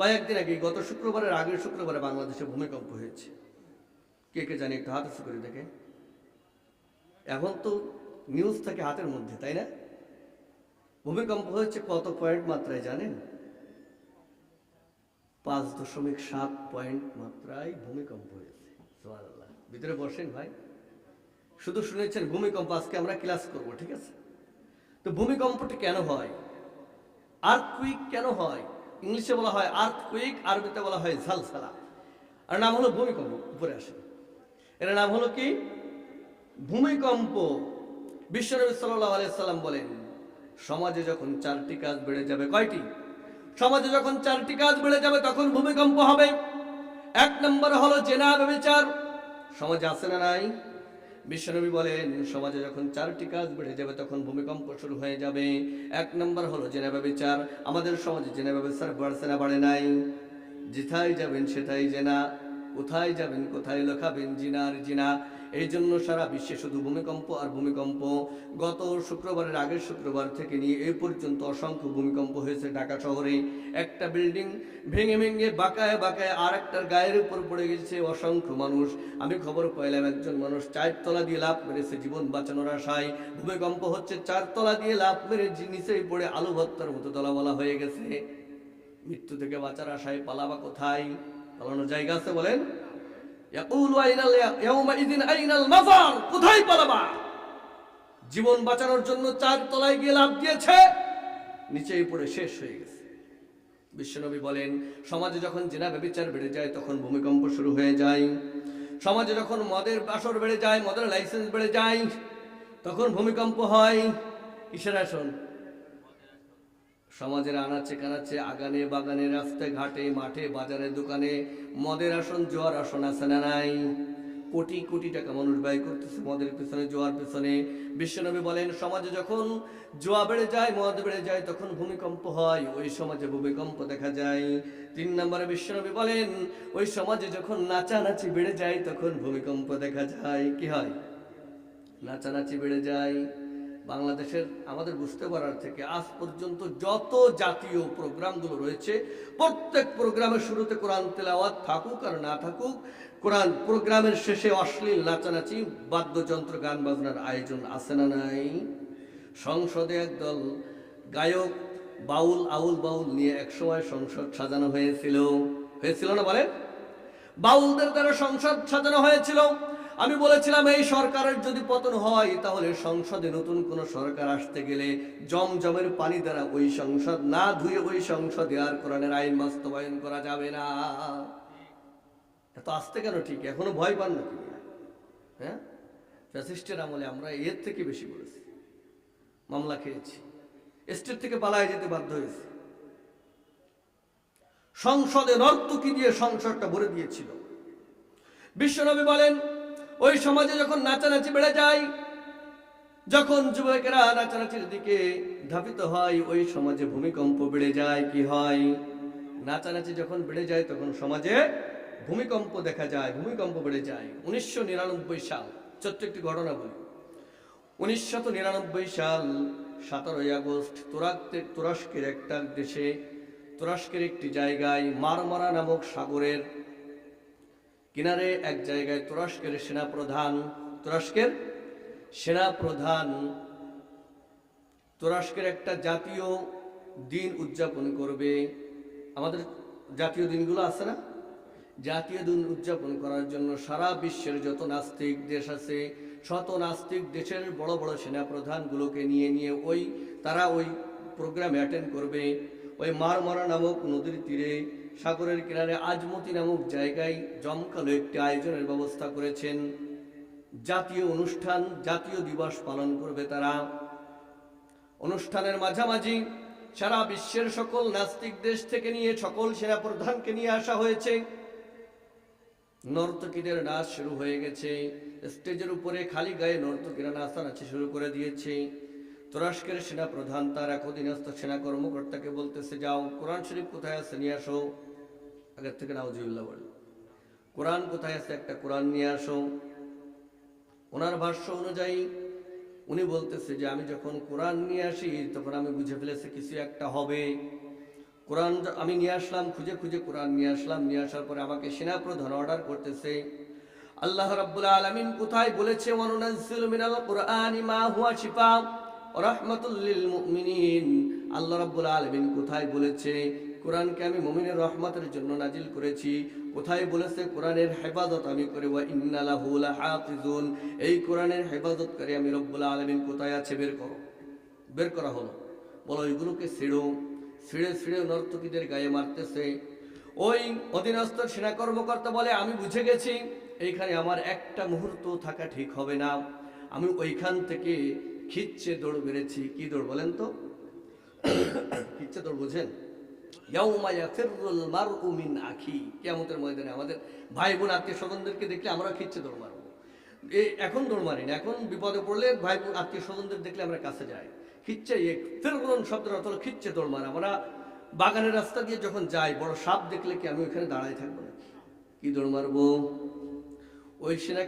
কয়েকদিন আগে গত শুক্রবারের আগের শুক্রবারে বাংলাদেশে ভূমিকম্প হয়েছে। কে কে জানি একটু হাত উঁচু করে দেখে। এখন তো নিউজ থাকে হাতের মধ্যে, তাই না? ভূমিকম্প হয়েছে কত পয়েন্ট মাত্রায় জানেন? 5.7 পয়েন্ট মাত্রায় ভূমিকম্প হয়েছে। সুবহানাল্লাহ। ভিতরে বসেন ভাই, শুধু শুনেছেন ভূমিকম্প, আজকে আমরা ক্লাস করব, ঠিক আছে? তো ভূমিকম্পটি কেন হয়, আর্থকুইক কেন হয়? ইংলিশে বলা হয় আর্থকুইক, আরবিতে বলা হয় ঝালসালা, আর নাম হলো ভূমিকম্প। উপরে আসে, এর নাম হলো কি? ভূমিকম্প। বিশ্বনবী সাল্লাল্লাহু আলাইহি সাল্লাম বলেন, সমাজে যখন 4টি কাজ বেড়ে যাবে। কয়টি? সমাজে যখন 4টি কাজ বেড়ে যাবে তখন ভূমিকম্প হবে। 1 নম্বর হলো জেনা, ব্যভিচার। সমাজে আছে না নাই? বিশ্বনবী বলেন, সমাজে যখন 4টি কাজ বেড়ে যাবে তখন ভূমিকম্প শুরু হয়ে যাবে। 1 নম্বর হলো জেনা, ব্যভিচার। আমাদের সমাজে জেনা, ব্যভিচার বাড়ছে না বাড়ে নাই? যেথায় যাবেন সেটাই জেনা, কোথায় যাবেন কোথায় লেখাবেন জিনার জিনা। এই জন্য সারা বিশ্বে শুধু ভূমিকম্প আর ভূমিকম্প। গত শুক্রবারের আগের শুক্রবার থেকে নিয়ে এই পর্যন্ত অসংখ্য ভূমিকম্প হয়েছে ঢাকা শহরে। একটা বিল্ডিং ভেঙে ভেঙে বাঁকায় বাঁকায় আর একটার গায়ের উপর পড়ে গেছে অসংখ্য মানুষ। আমি খবর পাইলাম একজন মানুষ 4 তলা দিয়ে লাফ মেরেছে জীবন বাঁচানোর আশায়। ভূমিকম্প হচ্ছে 4 তলা দিয়ে লাফ মেরে নিচেই পড়ে আলু ভর্তার মতো তলাওয়ালা হয়ে গেছে। মৃত্যু থেকে বাঁচার আশায় পালাবা কোথায়? পালানোর জায়গা আছে বলেন? কোথায় পালাবা? জীবন বাঁচানোর জন্য 4 তলায় গিয়ে লাফ দিয়েছে, নিচেই পড়ে শেষ হয়ে গেছে। বিশ্বনবী বলেন, সমাজে যখন জিনা ব্যভিচার বেড়ে যায় তখন ভূমিকম্প শুরু হয়ে যায়। সমাজে যখন মদের আসর বেড়ে যায়, মদের লাইসেন্স বেড়ে যায়, তখন ভূমিকম্প হয়। কিসের আসন? সমাজের আনাচে কানাচে, আগানে বাগানে, রাস্তায় ঘাটে, মাঠে বাজারে দোকানে মদের আসন, জোয়ার আসন আছে না নাই? কোটি কোটি টাকা মানুষ ব্যয় করতেছে মদের পেছনে, জোয়ার পেছনে। বিশ্বনবী বলেন, সমাজে যখন জোয়া বেড়ে যায়, মদ বেড়ে যায়, তখন ভূমিকম্প হয়। ওই সমাজে ভূমিকম্প দেখা যায়। 3 নম্বরে বিশ্বনবী বলেন, ওই সমাজে যখন নাচানাচি বেড়ে যায় তখন ভূমিকম্প দেখা যায়। কি হয়? নাচানাচি বেড়ে যায়। বাংলাদেশের আমাদের বুঝতে পারার থেকে আজ পর্যন্ত যত জাতীয় প্রোগ্রামগুলো রয়েছে, প্রত্যেক প্রোগ্রামের শুরুতে কোরআন তেলাওয়াত থাকুক আর না থাকুক, কোরআন প্রোগ্রামের শেষে অশ্লীল নাচানাচি, বাদ্যযন্ত্র, গান বাজনার আয়োজন আছে না নাই? সংসদে একদল গায়ক বাউল, আউল বাউল নিয়ে একসময় সংসদ সাজানো হয়েছিল না বলেন? বাউলদের দ্বারা সংসদ সাজানো হয়েছিল। আমি বলেছিলাম, এই সরকারের যদি পতন হয় তাহলে সংসদে নতুন কোন সরকার আসতে গেলে জমজমের পানি দ্বারা ওই সংসদ না ধুয়ে ওই সংসদে আর কোরআনের আইন বাস্তবায়ন করা যাবে না। এত আসতে কেন? ঠিক এখনো ভয় পান নাকি? হ্যাঁ, ফ্যাসিস্টের আমলে আমরা এর থেকে বেশি করেছি, মামলা খেয়েছি, স্টেট থেকে পালায় যেতে বাধ্য হয়েছি। সংসদে নর্তকী দিয়ে সংসদটা ভরে দিয়েছিল। বিশ্বনবী বলেন, ওই সমাজে যখন নাচানাচি বেড়ে যায়, যখন যুবকেরা নাচানাচির দিকে ধাবিত হয়, ওই সমাজে ভূমিকম্প বেড়ে যায়। কি হয়? নাচানাচি যখন বেড়ে যায় তখন সমাজে ভূমিকম্প দেখা যায়, ভূমিকম্প বেড়ে যায়। 1999 সাল, ছোট্ট একটি ঘটনা বলি। 1999 সাল 17 আগস্ট তুরস্কের একটা দেশে, তুরস্কের একটি জায়গায়, মারমারা নামক সাগরের কিনারে এক জায়গায় তুরস্কের সেনাপ্রধান তুরস্কের একটা জাতীয় দিন উদযাপন করবে। আমাদের জাতীয় দিনগুলো আছে না? জাতীয় দিন উদযাপন করার জন্য সারা বিশ্বের যত নাস্তিক দেশ আছে, শত নাস্তিক দেশের বড় বড় সেনাপ্রধানগুলোকে নিয়ে তারা ওই প্রোগ্রামে অ্যাটেন্ড করবে। ওই মারমারা নামক নদীর তীরে, সাগরের কিনারে আজমতি নামক জায়গায় জমকালো একটি আয়োজনের ব্যবস্থা করেছেন। জাতীয় অনুষ্ঠান, জাতীয় দিবস পালন করবে তারা। অনুষ্ঠানের মাঝামাঝি সারা বিশ্বের সকল নাস্তিক দেশ থেকে নিয়ে সকল সেনাপ্রধানকে নিয়ে আসা হয়েছে। নর্তকীদের নাচ শুরু হয়ে গেছে। স্টেজের উপরে খালি গায়ে নর্তকীরা নাচানাচি শুরু করে দিয়েছে। তুরস্কের সেনাপ্রধান তার এক অধীনস্থ সেনা কর্মকর্তাকে বলতেছে, যাও, কোরআন শরীফ কোথায় আছে নিয়ে আসো। আগের থেকে নাউজুবিল্লাহ বলে, কোরআন কোথায় আছে, একটা কোরআন নিয়ে আসো। ওনার ভাষ্য অনুযায়ী উনি বলতেছে যে, আমি যখন কোরআন নিয়ে আসি তখন আমি বুঝে ফেলেছি কিছু একটা হবে। কোরআন আমি নিয়ে আসলাম, খুঁজে খুঁজে কোরআন নিয়ে আসলাম, নিয়ে আসার পরে আমাকে সেনাপ্রধান অর্ডার করতেছে, আল্লাহ রাব্বুল আলামিন কোথায় বলেছে ওয়ানুনাজ্জিলু মিনাল কুরআনি মা হুয়া শিফা ওয়া রাহমাতুল লিল মুমিনিন। আল্লাহ রাব্বুল আলামিন কোথায় বলেছে কোরআনকে আমি মুমিনের রহমতের জন্য নাজিল করেছি? কোথায় বলেছে কোরআনের হেফাজত আমি করে, ওয়া ইন্না লাহু লাহাফিজুন, এই কোরআনের হেফাজতকারী আমি রব্বুল আলামিন কোথায় আছে? বের করো। বের করা হলো। বলো এগুলোকে ছিঁড়ো। ছিঁড়ে ছিঁড়ে নর্তকীদের গায়ে মারতেছে। ওই অধীনস্থ সেনা কর্মকর্তা বলে আমি বুঝে গেছি এইখানে আমার একটা মুহূর্ত থাকা ঠিক হবে না। আমি ওইখান থেকে খিচ্ছে দৌড় বেড়েছি। কি দৌড় বলেন তো? খিচ্ছে দৌড় বুঝেন? ইয়াউমা ইয়াফিরুল মারউ মিন আখি, কিয়ামতের ময়দানে আমাদের ভাই বোন আত্মীয় স্বজনদেরকে দেখলে আমরা খিচ্ছে দৌড় মারবো। এখন দৌড় মারি না, এখন বিপদে পড়লে ভাই বোন আত্মীয় স্বজনদের দেখলে আমরা কাছে যাই। খিচ্ছে ফিরুন শব্দের অর্থ হলো খিচ্ছে দৌড় মারা। আমরা বাগানের রাস্তা দিয়ে যখন যাই, বড় সাপ দেখলে কি আমি ওইখানে দাঁড়াই থাকবো না? কি দৌড় মারবো? ওই সেনা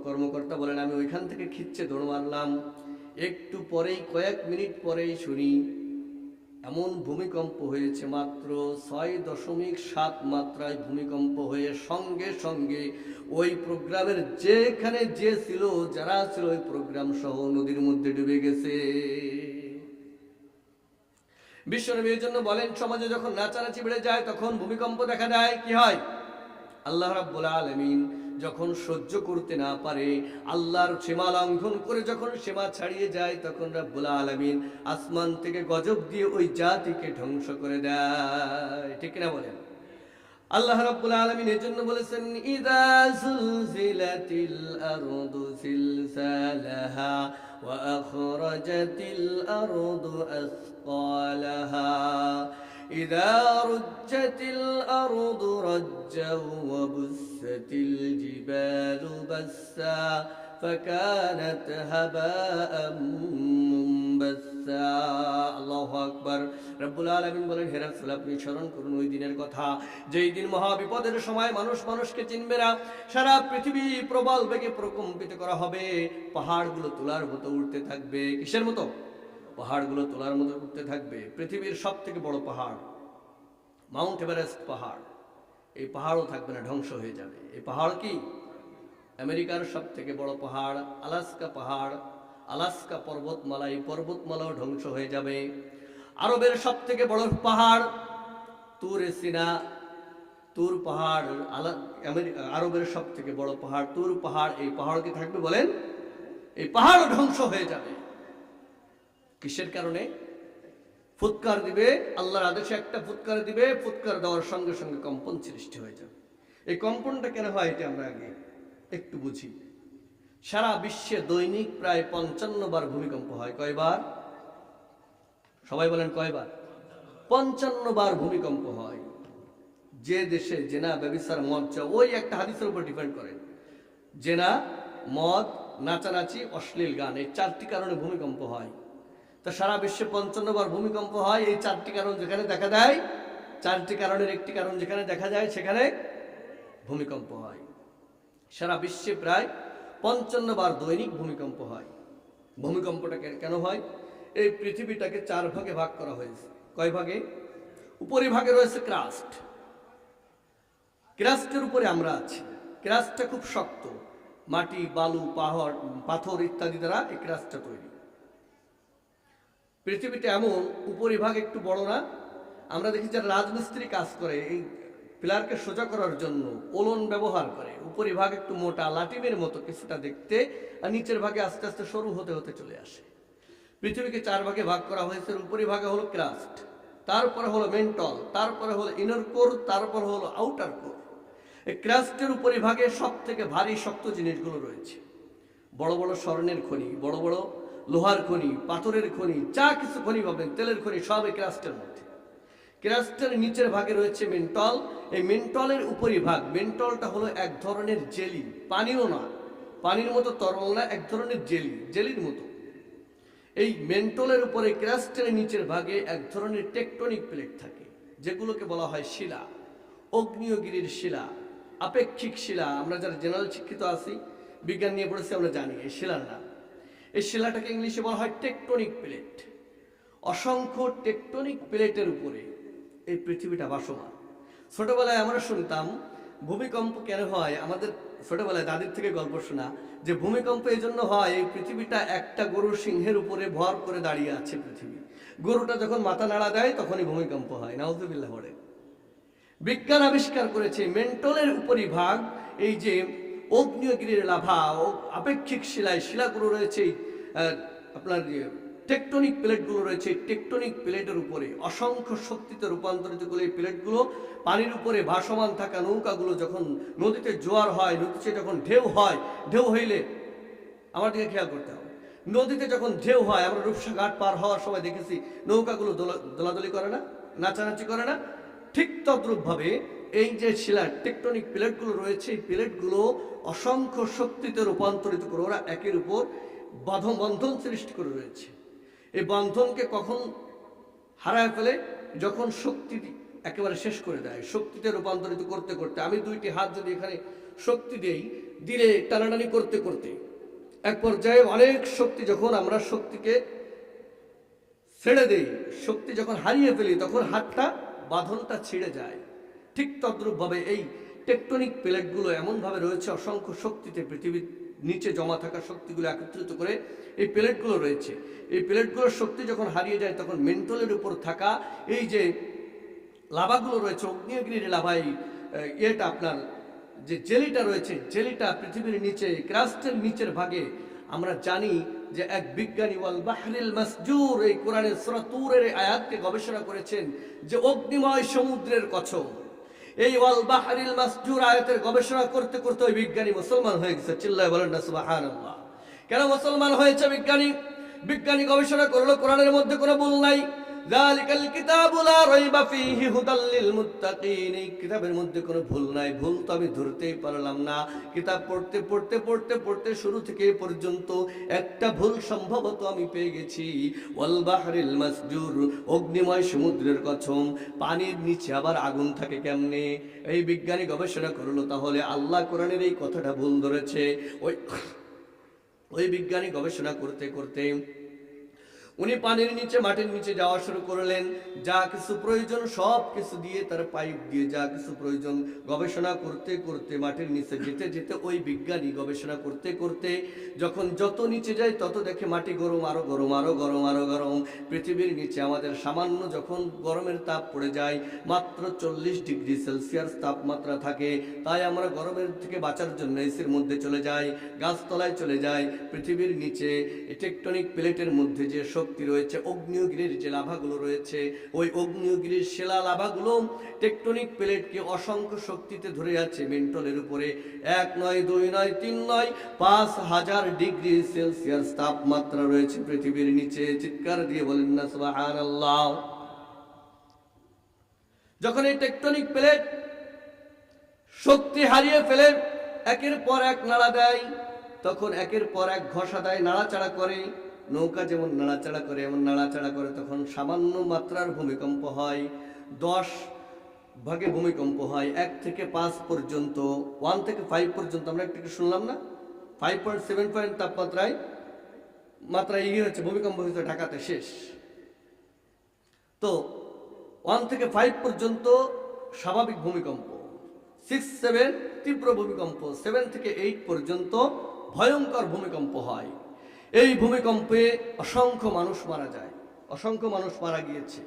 কর্মকর্তা বলেন আমি ওইখান থেকে খিচ্ছে দৌড় মারলাম। একটু পরেই, কয়েক মিনিট পরেই শুনি এমন ভূমিকম্প হয়েছে, মাত্র 6.7 মাত্রায় ভূমিকম্প হয়ে সঙ্গে সঙ্গে ওই প্রোগ্রামের যেখানে যে ছিল, যারা ছিল ওই প্রোগ্রাম সহ নদীর মধ্যে ডুবে গেছে। বিশ্বনবী এর জন্য বলেন সমাজে যখন নাচানাচি বেড়ে যায় তখন ভূমিকম্প দেখা দেয়। কি হয়? আল্লাহ রাব্বুল আলামিন যখন সহ্য করতে না পারে, আল্লাহর সীমা লঙ্ঘন করে যখন সীমা ছাড়িয়ে যায়, তখন রাব্বুল আলামিন আসমান থেকে গজব দিয়ে ওই জাতিকে ধ্বংস করে দেয়। ঠিক না বলেন? আল্লাহ রাব্বুল আলামিন এর জন্য বলেছেন ইযা যুলজিলাতিল আরদু জিলজালাহা ওয়া আখরাজাতিল আরদু আসকালাহা إذا رجت الأرض رجا وبست الجبال بسا فكانت هباء منبثا الله أكبر রব্বুল আলামিন বলেন হে রাসূল আপনি স্মরণ করুন ওই দিনের কথা, যেই দিন মহা বিপদের সময় মানুষ মানুষকে চিনবে না, সারা পৃথিবী প্রবল বেগে প্রকম্পিত করা হবে, পাহাড়গুলো তুলার মতো উঠতে থাকবে। কিসের মতো? পাহাড়গুলো তোলার মতো উঠতে থাকবে। পৃথিবীর সব থেকে বড় পাহাড় মাউন্ট এভারেস্ট পাহাড়, এই পাহাড়ও থাকবে না, ধ্বংস হয়ে যাবে। এই পাহাড় কি? আমেরিকার সব থেকে বড় পাহাড় আলাস্কা পাহাড়, আলাস্কা পর্বতমালা, এই পর্বতমালাও ধ্বংস হয়ে যাবে। আরবের সব থেকে বড় পাহাড় তুর সিনা, তুর পাহাড়, আরবের সব থেকে বড় পাহাড় তুর পাহাড়, এই পাহাড় কি থাকবে বলেন? এই পাহাড়ও ধ্বংস হয়ে যাবে। কিসের কারণে? ফুৎকার দিবে, আল্লাহর আদেশে একটা ফুৎকার দিবে, ফুৎকার দেওয়ার সঙ্গে সঙ্গে কম্পন সৃষ্টি হয়ে যাবে। এই কম্পনটা কেন হয় এটা আমরা আগে একটু বুঝি। সারা বিশ্বে দৈনিক প্রায় 55 বার ভূমিকম্প হয়। কয়বার? সবাই বলেন কয়বার? 55 বার ভূমিকম্প হয়। যে দেশে জেনা, ব্যভিচার, মদ, ওই একটা হাদিসের উপর ডিপেন্ড করে। জেনা, মদ, নাচানাচি, অশ্লীল গান, এই 4টি কারণে ভূমিকম্প হয়। তো সারা বিশ্বে 55 বার ভূমিকম্প হয়। এই 4টি কারণ যেখানে দেখা দেয়, 4টি কারণের একটি কারণ যেখানে দেখা যায় সেখানে ভূমিকম্প হয়। সারা বিশ্বে প্রায় 55 বার দৈনিক ভূমিকম্প হয়। ভূমিকম্পটা কেন হয়? এই পৃথিবীটাকে 4 ভাগে ভাগ করা হয়েছে। কয় ভাগে? উপরিভাগে রয়েছে ক্রাস্ট, ক্রাস্টের উপরে আমরা আছি। ক্রাস্টটা খুব শক্ত, মাটি, বালু, পাহাড়, পাথর ইত্যাদি দ্বারা এই ক্রাস্টটা তৈরি। পৃথিবীতে এমন উপরিভাগ একটু বড় না? আমরা দেখি যারা রাজমিস্ত্রি কাজ করে এই পিলারকে সোজা করার জন্য ওলন ব্যবহার করে। উপরিভাগ একটু মোটা, লাটিমের মতো কিছুটা দেখতে, আর নিচের ভাগে আস্তে আস্তে সরু হতে হতে চলে আসে। পৃথিবীকে 4 ভাগে ভাগ করা হয়েছে। উপরিভাগে হলো ক্রাস্ট, তারপরে হলো মেন্টল, তারপরে হলো ইনার কোর, তারপরে হলো আউটার কোর। এই ক্রাস্টের উপরিভাগে সব থেকে ভারী শক্ত জিনিসগুলো রয়েছে। বড় বড় স্বর্ণের খনি, বড় বড় লোহার খনি, পাথরের খনি, যা কিছু খনি পাবেন, তেলের খনি, সব এই ক্রাস্টের মধ্যে। ক্রাস্টের নিচের ভাগে রয়েছে মেন্টল। এই মেন্টলের উপরিভাগ, মেন্টলটা হলো এক ধরনের জেলি, পানিও না, পানির মতো তরল না, এক ধরনের জেলি, জেলির মতো। এই মেন্টলের উপরে ক্রাস্টের নিচের ভাগে এক ধরনের টেকটনিক প্লেট থাকে, যেগুলোকে বলা হয় শিলা, আগ্নেয়গিরির শিলা, আপেক্ষিক শিলা। আমরা যারা জেনারেল শিক্ষিত আছি, বিজ্ঞান নিয়ে পড়েছি, আমরা জানি এই শিলার নাম। এই শিলাটাকে ইংলিশে বলা হয় টেকটনিক প্লেট। অসংখ্য টেকটনিক প্লেটের উপরে এই পৃথিবীটা ভাসমান। ছোটবেলায় আমরা শুনতাম ভূমিকম্প কেন হয়, আমাদের ছোটবেলায় দাদির থেকে গল্প শোনা যে ভূমিকম্প এই জন্য হয়, এই পৃথিবীটা একটা গরুর সিংহের উপরে ভর করে দাঁড়িয়ে আছে পৃথিবী, গরুটা যখন মাথা নাড়া দেয় তখনই ভূমিকম্প হয়। নাউজুবিল্লাহ পড়ে। বিজ্ঞান আবিষ্কার করেছে মেন্টলের উপরিভাগ, এই যে আগ্নেয়গিরির লাভা ও আপেক্ষিক শিলাগুলো রয়েছে, আপনার টেকটনিক প্লেটগুলো রয়েছে, টেকটনিক প্লেটের উপরে অসংখ্য শক্তিতে রূপান্তরিত করে এই প্লেটগুলো পানির উপরে ভাসমান থাকা নৌকাগুলো যখন নদীতে জোয়ার হয়, নদীতে যখন ঢেউ হয়, ঢেউ হইলে আমার দিকে খেয়াল করতে হবে, নদীতে যখন ঢেউ হয় আমরা রূপসা ঘাট পার হওয়ার সময় দেখেছি নৌকাগুলো দোলাদলি করে না, নাচানাচি করে না, ঠিক তদ্রূপভাবে এই যে শিলা টেকটনিক প্লেটগুলো রয়েছে, এই প্লেটগুলো অসংখ্য শক্তিতে রূপান্তরিত করে ওরা একের উপর বন্ধন সৃষ্টি করে রয়েছে। এই বন্ধনকে কখন হারায় ফেলে, যখন শক্তি একেবারে শেষ করে দেয়, শক্তিতে রূপান্তরিত করতে করতে। আমি দুইটি হাত যদি এখানে শক্তি দেই, দিলে টানাটানি করতে করতে এক পর্যায়ে অনেক শক্তি, যখন আমরা শক্তিকে ছেড়ে দেই, শক্তি যখন হারিয়ে ফেলি, তখন হাতটা বাঁধনটা ছিঁড়ে যায়। ঠিক তদ্রূপভাবে এই টেকটনিক প্লেটগুলো এমনভাবে রয়েছে অসংখ্য শক্তিতে, পৃথিবীর নিচে জমা থাকা শক্তিগুলো একত্রিত করে এই প্লেটগুলো রয়েছে। এই প্লেটগুলোর শক্তি যখন হারিয়ে যায় তখন মেন্টলের উপর থাকা এই যে লাভাগুলো রয়েছে, আগ্নেয়গিরির লাভা, এটা আপনার যে জেলিটা রয়েছে, জেলিটা পৃথিবীর নিচে ক্রাস্টের নিচের ভাগে, আমরা জানি যে এক বিজ্ঞানী ওয়াল বাহরিল মাসজুর, এই কোরআনের সূরা তুরের আয়াতকে গবেষণা করেছেন যে অগ্নিময় সমুদ্রের কসম। এই ওয়াল বাহরিল মাসজুর আয়াতের গবেষণা করতে করতে ওই বিজ্ঞানী মুসলমান হয়ে গেছে। চিল্লায় বলেন না সুবহানাল্লাহ। কেন মুসলমান হয়েছে বিজ্ঞানী? বিজ্ঞানী গবেষণা করলো কোরআনের মধ্যে কোনো ভুল নাই। যালিকাল কিতাবু লা রাইবা ফীহি হুদাল লিল মুত্তাকিন, এই কিতাবের মধ্যে কোনো ভুল নাই। ভুল তো আমি ধরতেই পারলাম না, কিতাব পড়তে পড়তে পড়তে পড়তে শুরু থেকে পর্যন্ত একটা ভুল সম্ভবত আমি পেয়ে গেছি। ওয়াল বাহরিল মাসজুর, অগ্নিময় সমুদ্রের কসম, পানির নিচে আবার আগুন থাকে কেমনে? এই বিজ্ঞানী গবেষণা করলো, তাহলে আল্লাহ কোরআনের এই কথাটা ভুল ধরেছে। ওই বিজ্ঞানী গবেষণা করতে করতে উনি পানির নিচে, মাটির নিচে যাওয়া শুরু করলেন। যা কিছু প্রয়োজন সব কিছু দিয়ে, তার পাইপ দিয়ে যা কিছু প্রয়োজন, গবেষণা করতে করতে মাটির নিচে যেতে যেতে ওই বিজ্ঞানী গবেষণা করতে করতে যখন যত নিচে যায় তত দেখে মাটি গরম, আরো গরম, আরো গরম, আরো গরম। পৃথিবীর নিচে আমাদের সামান্য যখন গরমের তাপ পড়ে যায়, মাত্র 40 ডিগ্রি সেলসিয়াস তাপমাত্রা থাকে, তাই আমরা গরমের থেকে বাঁচার জন্য এসির মধ্যে চলে যাই, গাছতলায় চলে যাই। পৃথিবীর নিচে টেকটনিক প্লেটের মধ্যে যে শক্তি রয়েছে, আগ্নেয়গিরির যে লাভাগুলো রয়েছে, ওই আগ্নেয়গিরির শিলা লাভাগুলো টেকটনিক প্লেটকে অসংখ্য শক্তিতে ধরে আছে মেন্টলের উপরে। 1 নয়, 2 নয়, 3 নয়, 5000 ডিগ্রি সেলসিয়াস তাপমাত্রা রয়েছে পৃথিবীর নিচে। চিৎকার দিয়ে বলেন না সুবহানাল্লাহ। যখন এই টেকটনিক প্লেট শক্তি হারিয়ে ফেলে, একের পর এক নাড়া দেয়, তখন একের পর এক ঘষা দেয়, নাড়াচাড়া করে, নৌকা যেমন নাড়াচাড়া করে এমন নাড়াচাড়া করে, তখন সামান্য মাত্রার ভূমিকম্প হয়। 10 ভাগে ভূমিকম্প হয়, 1 থেকে 5 পর্যন্ত, 1 থেকে 5 পর্যন্ত। আমরা একটু শুনলাম না, 5.7 পয়েন্ট তাপমাত্রায় মাত্রায় হচ্ছে ভূমিকম্প হয়েছে ঢাকাতে শেষ। তো 1 থেকে 5 পর্যন্ত স্বাভাবিক ভূমিকম্প, 6, 7 তীব্র ভূমিকম্প, 7 থেকে 8 পর্যন্ত ভয়ঙ্কর ভূমিকম্প হয়। এই ভূমিকম্পে অসংখ্য মানুষ মারা যায়, অসংখ্য মানুষ মারা গিয়েছে।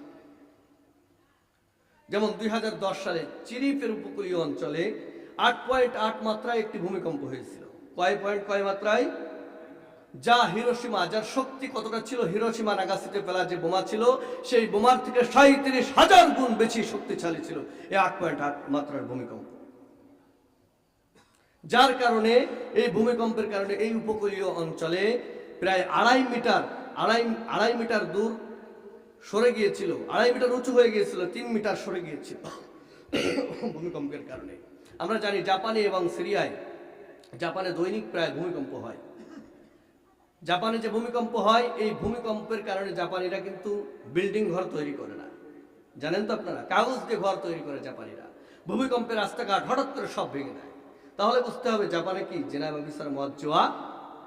যেমন 2010 সালে চিরিফের উপকূলীয় অঞ্চলে 8.8 মাত্রায় একটি ভূমিকম্প হয়েছিল। কয় মাত্রায়? যা হিরোশিমা, যার শক্তি কতটা ছিল, হিরোশিমা নাগাসাকিতে ফেলা যে বোমা ছিল, সেই বোমার থেকে 37,000 গুণ বেশি শক্তিশালী ছিল এই 8.8 মাত্রার ভূমিকম্প। যার কারণে এই ভূমিকম্পের কারণে এই উপকূলীয় অঞ্চলে প্রায় 2.5 মিটার দূর সরে গিয়েছিল, 2.5 মিটার উঁচু হয়ে গিয়েছিল, 3 মিটার সরে গিয়েছিল ভূমিকম্পের কারণে। আমরা জানি জাপানে এবং সিরিয়ায়, জাপানে দৈনিক প্রায় ভূমিকম্প হয়। জাপানে যে ভূমিকম্প হয়, এই ভূমিকম্পের কারণে জাপানিরা কিন্তু বিল্ডিং ঘর তৈরি করে না, জানেন তো আপনারা, কাগজ দিয়ে ঘর তৈরি করে জাপানিরা। ভূমিকম্পের রাস্তাঘাট হঠাৎ করে সব ভেঙে দেয়। তাহলে বুঝতে হবে জাপানে কি জেনা এবং বিচার মদ জোয়া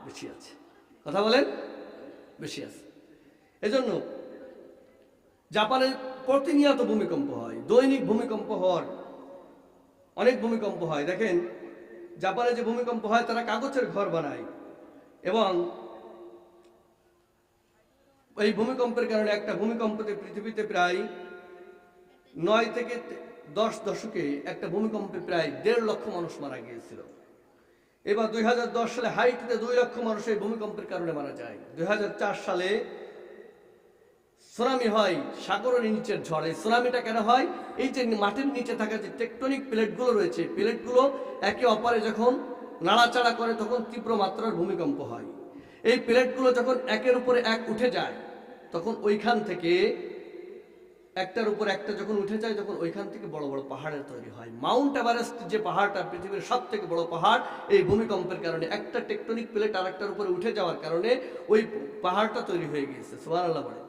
বেশি আছে। কথা বলেন, বেশি আছে। এজন্য জাপানের প্রতিনিয়ত ভূমিকম্প হয়, দৈনিক ভূমিকম্প হওয়ার অনেক ভূমিকম্প হয়। দেখেন জাপানে যে ভূমিকম্প হয় তারা কাগজের ঘর বানায়, এবং এই ভূমিকম্পের কারণে একটা ভূমিকম্পতে পৃথিবীতে প্রায় 9 থেকে 10 দশকে একটা ভূমিকম্পে প্রায় 1.5 লক্ষ মানুষ মারা গিয়েছিল। এবার 2010 সালে হাইটিতে 2 লক্ষ মানুষ এই ভূমিকম্পের কারণে মারা যায়। 2004 সালে সুনামি হয়, সাগরের নিচের ঝড়। এই সুনামিটা কেন হয়? এই যে মাটির নিচে থাকা যে টেকটনিক প্লেটগুলো রয়েছে, প্লেটগুলো একে অপরে যখন নাড়াচাড়া করে তখন তীব্র মাত্রার ভূমিকম্প হয়। এই প্লেটগুলো যখন একের উপরে এক উঠে যায় তখন ওইখান থেকে একটার উপর একটা যখন উঠে যায় তখন ওইখান থেকে বড় বড় পাহাড়ের তৈরি হয়। মাউন্ট এভারেস্ট যে পাহাড়টা পৃথিবীর সব থেকে বড় পাহাড়, এই ভূমিকম্পের কারণে একটা টেকটনিক প্লেট আরেকটার উপরে উঠে যাওয়ার কারণে ওই পাহাড়টা তৈরি হয়ে গিয়েছে। সুবহানাল্লাহ বলে।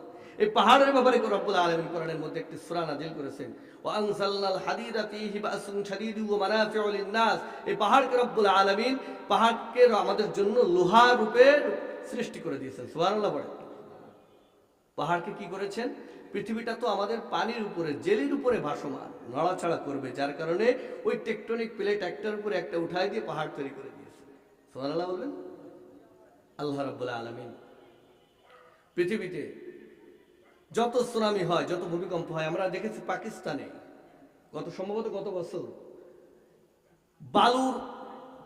এই পাহাড়ের ব্যাপারে রব্বুল আলামিন কোরআনের মধ্যে একটি সূরা নাযিল করেছেন, ওয়া আনজালনাল হাদিদা ফীহি বাসুন শাদীদু ওয়া মানাফিউ লিন-নাস। এই পাহাড়কে রব্বুল আলামিন পাহাড়কে আমাদের জন্য লোহা রূপে সৃষ্টি করে দিয়েছেন। সুবহানাল্লাহ বলে। পাহাড়কে কি করেছেন? পৃথিবীটা তো আমাদের পানির উপরে, জেলির উপরে ভাসমান, নড়াচড়া করবে, যার কারণে ওই টেকটনিক প্লেট একটার উপরে একটা উঠাই দিয়ে পাহাড় তৈরি করে দিয়েছে। সুবহানাল্লাহ বলবেন। আল্লাহ রাব্বুল আলামিন পৃথিবীতে যত সুনামি হয়, যত ভূমিকম্প হয়, আমরা দেখেছি পাকিস্তানে সম্ভবত গত বছর বালুর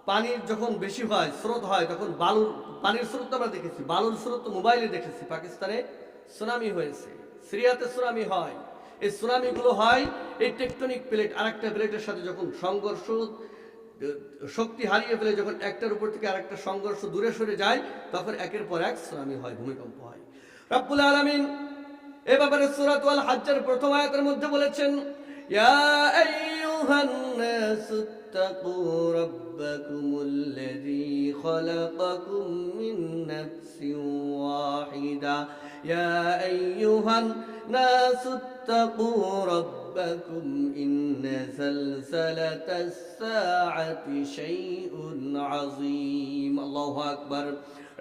পানির যখন বেশি হয়, স্রোত হয়, তখন বালুর পানির স্রোত আমরা দেখেছি, বালুর স্রোত তো মোবাইলে দেখেছি। পাকিস্তানে সুনামি হয়েছে, সিরিয়াতে সুনামি হয়। এই সুনামিগুলো হয় এই টেকটনিক প্লেট আরেকটা প্লেটের সাথে যখন সংঘর্ষ, শক্তি হারিয়ে ফেলে, যখন একটার উপর থেকে আরেকটা সংঘর্ষ দূরে সরে যায় তখন একের পর এক সুনামি হয়, ভূমিকম্প হয়। রব্বুল আলামিন এ ব্যাপারে সূরাতুল হাজ্জের প্রথম আয়াতের মধ্যে বলেছেন, ইয়া আইয়ুহান নাসু ইত্তাকু রাব্বাকুমুল্লাযী খালাকাকুম মিন নাফসিন ওয়াহিদা ইয়া আইয়ুহান নাসু ইত্তাকু রাব্বাকুম ইন্না যালজালাতাস সাআতি শাইউন আযীম। আল্লাহু আকবার।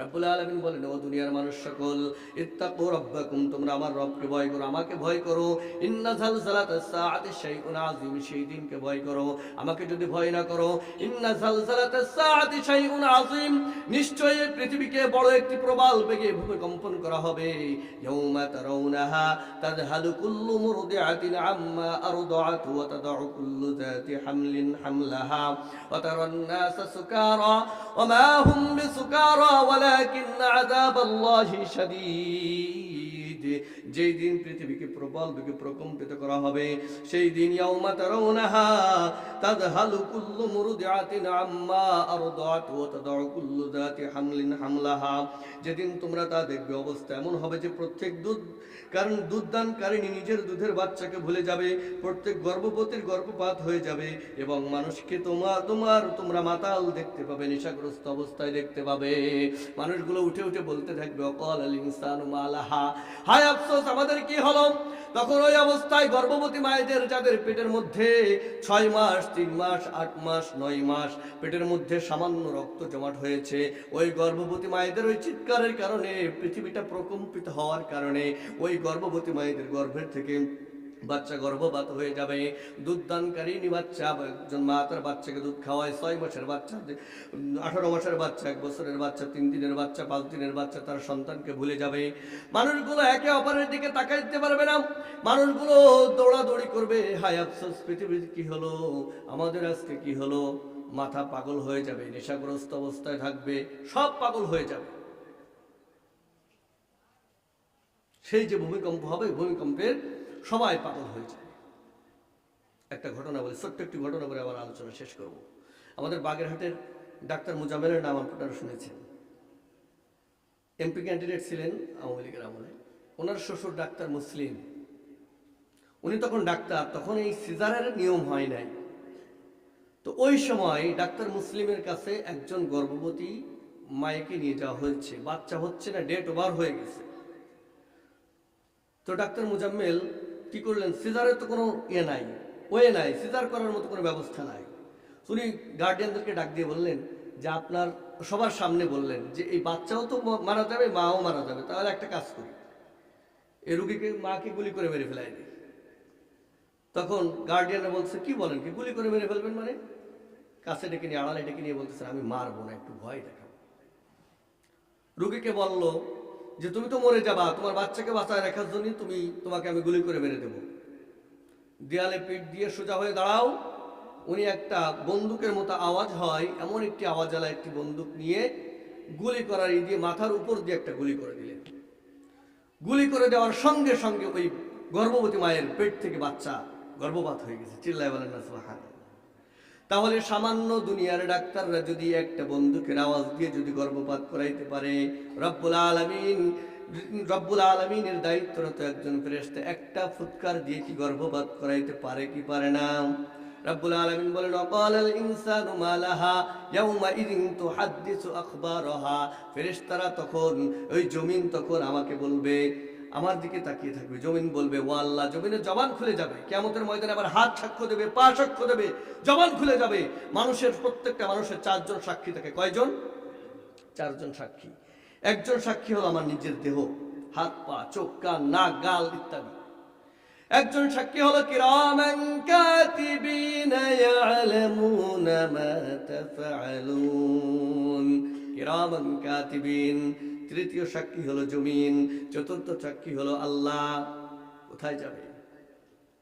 রব্বুল আলামিন বলেন, ও দুনিয়ার মানুষ সকল, ইত্তাকু রাব্বাকুম, তোমরা আমার রবকে ভয় করো, আমাকে ভয় করো। ইন্না যালজালাতাস সাআতি শাইউন আযীম, সেই দিনকে ভয় করো। আমাকে যদি ভয় না করো, ইন্না যালজালাতাস সাআতি শাইউন আযীম, নিশ্চয়ই পৃথিবীকে বড় একটি প্রবল বেগে ভূমিকম্পন করা হবে। ইয়াউমা তারাউনাহা তাযহালু কুল্লু মুরদিআতিন আম্মা আরদাআত ওয়া তাদউ কুল্লু যাতি হামলিন হামলাহা ওয়া তারান নাসা সুকারা ওয়া মা হুম বিসুকারা ওয়ালাকিন আযাবাল্লাহি শাদীদ। যেই দিন পৃথিবীকে প্রবল বেগে প্রকম্পিত করা হবে, সেই দিন ইয়াউমা তারাউনাহা তাযহালু কুল্লু মুরদিআতিন আম্মা আরদাআত ওয়া তাদউ কুল্লু যাতি হামলিন হামলাহা। যেদিন তোমরা তা দেখবে, অবস্থা এমন হবে যে প্রত্যেক দুধদানকারিণী নিজের দুধের বাচ্চাকে ভুলে যাবে, প্রত্যেক গর্ভবতীর গর্ভপাত হয়ে যাবে, এবং মানুষকে তোমরা মাতাল দেখতে পাবে, নেশাগ্রস্ত অবস্থায় দেখতে পাবে। মানুষগুলো উঠে উঠে বলতে থাকবে, ওয়াকালাল ইনসানু মা লাহা, হায় আফসোস আমাদের কি হলো। তখন ওই অবস্থায় গর্ভবতী মায়েদের, যাদের পেটের মধ্যে 6 মাস, 3 মাস, 8 মাস, 9 মাস পেটের মধ্যে সামান্য রক্ত জমাট হয়েছে, ওই গর্ভবতী মায়েদের ওই চিৎকারের কারণে, পৃথিবীটা প্রকম্পিত হওয়ার কারণে ওই গর্ভবতী মায়েদের গর্ভের থেকে বাচ্চা গর্ভপাত হয়ে যাবে। দুধদানকারিণী বাচ্চা, একজন মা তার বাচ্চাকে দুধ খাওয়ায়, 6 মাসের বাচ্চা, 18 মাসের বাচ্চা, 1 বছরের বাচ্চা, 3 দিনের বাচ্চা, 5 দিনের বাচ্চা তার সন্তানকে ভুলে যাবে। মানুষগুলো একে অপরের দিকে তাকাই দিতে পারবে না, মানুষগুলো দৌড়াদৌড়ি করবে, হায় আফসোস পৃথিবীর কি হলো, আমাদের আজকে কি হলো। মাথা পাগল হয়ে যাবে, নেশাগ্রস্ত অবস্থায় থাকবে, সব পাগল হয়ে যাবে। সেই যে ভূমিকম্প হবে, ভূমিকম্পের সবাই পাগল হয়ে যায়। একটা ঘটনা বলে, ছোট্ট একটি ঘটনা বলে আবার আলোচনা শেষ করব। আমাদের বাগেরহাটের ডাক্তার মুজাম্মেলের নাম আপনারা শুনেছেন। এমপি ক্যান্ডিডেট ছিলেন আওয়ামী লীগের আমলে। ওনার শ্বশুর ডাক্তার মুসলিম, উনি তখন ডাক্তার, তখন এই সিজারের নিয়ম হয় নাই। তো ওই সময় ডাক্তার মুসলিমের কাছে একজন গর্ভবতী মায়েকে নিয়ে যাওয়া হয়েছে, বাচ্চা হচ্ছে না, ডেট ওভার হয়ে গেছে। তো ডাক্তার মুজাম্মেল কি করলেন, সিজারের তো কোনো নাই, ওয়ে নাই, সিজার করার মতো কোনো ব্যবস্থা নাই। উনি গার্ডিয়ানদেরকে ডাক দিয়ে বললেন যে, আপনার সবার সামনে বললেন যে এই বাচ্চাও তো মারা যাবে, মাও মারা যাবে, তাহলে একটা কাজ করি, এই রুগীকে, মাকে গুলি করে মেরে ফেলাই দিই। তখন গার্ডিয়ানরা বলছে, কি বলেন, কি গুলি করে মেরে ফেলবেন মানে? কাছে ডেকে নিয়ে, আড়ালে ডেকে নিয়ে বলতেছেন, আমি মারবো না, একটু ভয় দেখাবো। রুগীকে বলল যে তুমি তো মরে যাবা, তোমার বাচ্চাকে বাঁচায় রাখার জন্য তোমাকে আমি গুলি করে মেরে দেবো। দেয়ালে পিঠ দিয়ে সোজা হয়ে দাঁড়াও। উনি একটা বন্দুকের মতো আওয়াজ হয় এমন একটি আওয়াজওয়ালা একটি বন্দুক নিয়ে গুলি করার দিয়ে মাথার উপর দিয়ে একটা গুলি করে দিলেন। গুলি করে দেওয়ার সঙ্গে সঙ্গে ওই গর্ভবতী মায়ের পেট থেকে বাচ্চা গর্ভপাত হয়ে গেছে। চিল্লায় বলেন না সুবহানাল্লাহ। তাহলে সামান্য দুনিয়ার ডাক্তাররা যদি একটা বন্দুকের আওয়াজ দিয়ে যদি গর্ভপাত করাইতে পারে, রব্বুল আলামিনের দায়িত্বরত একজন ফেরেশতা একটা ফুৎকার দিয়ে কি গর্ভপাত করাইতে পারে কি পারে না? রব্বুল আলামিন বলেন, ওয়াকালাল ইনসানু মা লাহা ইয়াউমা ইযিন তুহাদ্দিসু আখবারাহা। ফেরেশতারা তখন, ওই জমিন তখন আমাকে বলবে, আমার দিকে তাকিয়ে থাকবে, জমিন বলবে, ও আল্লাহ, জমিনের জবান খুলে যাবে। কিয়ামতের ময়দানে আবার হাত সাক্ষ্য দেবে, পা সাক্ষ্য দেবে, জবান খুলে যাবে। মানুষের, প্রত্যেকটা মানুষের 4 জন সাক্ষী থাকে। কয়জন? 4 জন সাক্ষী। একজন সাক্ষী হলো আমার নিজের দেহ, হাত পা, চোখ, কান, নাক, গাল ইত্যাদি। একজন সাক্ষী হলো কিরামান কাতিবিনা ইয়ালামুনা মা তাফআলুন, কিরামান কাতিবিন। তৃতীয় সাক্ষী হলো জমিন। চতুর্থ সাক্ষী হলো আল্লাহ। কোথায় যাবে?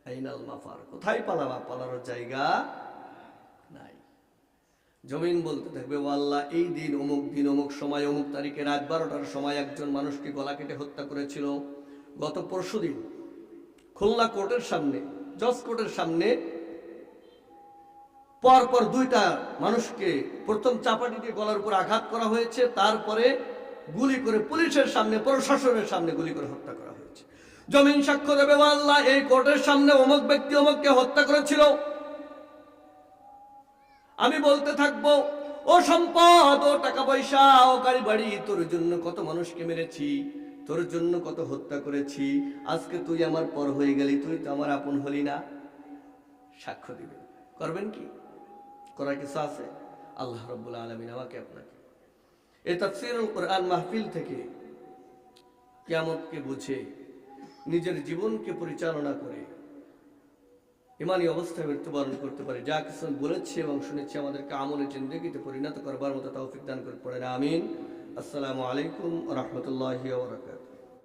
আইনাল মাফার, কোথায় পালাবা? পালানোর জায়গা নাই। জমিন বলতে থাকবে, ও আল্লাহ, এই দিন অমুক সময় অমুক তারিখে রাত 12টার সময় একজন মানুষকে গলা কেটে হত্যা করেছিল। গত পরশুদিন খুলনা কোর্টের সামনে, জজ কোর্টের সামনে পরপর 2টা মানুষকে প্রথম চাপাটি দিয়ে গলার উপর আঘাত করা হয়েছে, তারপরে গুলি করে পুলিশের সামনে, প্রশাসনের সামনে গুলি করে হত্যা করা হয়েছে। জমিন সাক্ষ্য দেবে, ও আল্লাহ, এই কোর্টের সামনে অমুক ব্যক্তি অমুককে হত্যা করেছিল। আমি বলতে থাকবো, ও সম্পদ, ও টাকা পয়সা, ও গাড়ি বাড়ি, তোর জন্য কত মানুষকে মেরেছি, তোর জন্য কত হত্যা করেছি, আজকে তুই আমার পর হয়ে গেলি, তুই তো আমার আপন হলি না। সাক্ষ্য দিবে। করবেন কি? করার কিছু আছে? আল্লাহ রাব্বুল আলামিন আমাকে আপনাকে এই তাফসীরুল কোরআন মাহফিল থেকে কিয়ামতকে বুঝে নিজের জীবনকে পরিচালনা করে ইমানি অবস্থায় মৃত্যুবরণ করতে পারে। যা কিছু বলেছি এবং শুনেছি আমাদেরকে আমলে জিন্দেগিতে পরিণত করবার মতো তৌফিক দান করে পড়েন, আমিন। আসসালামু আলাইকুম ওয়া রাহমাতুল্লাহি ওয়া বারাকাতুহু।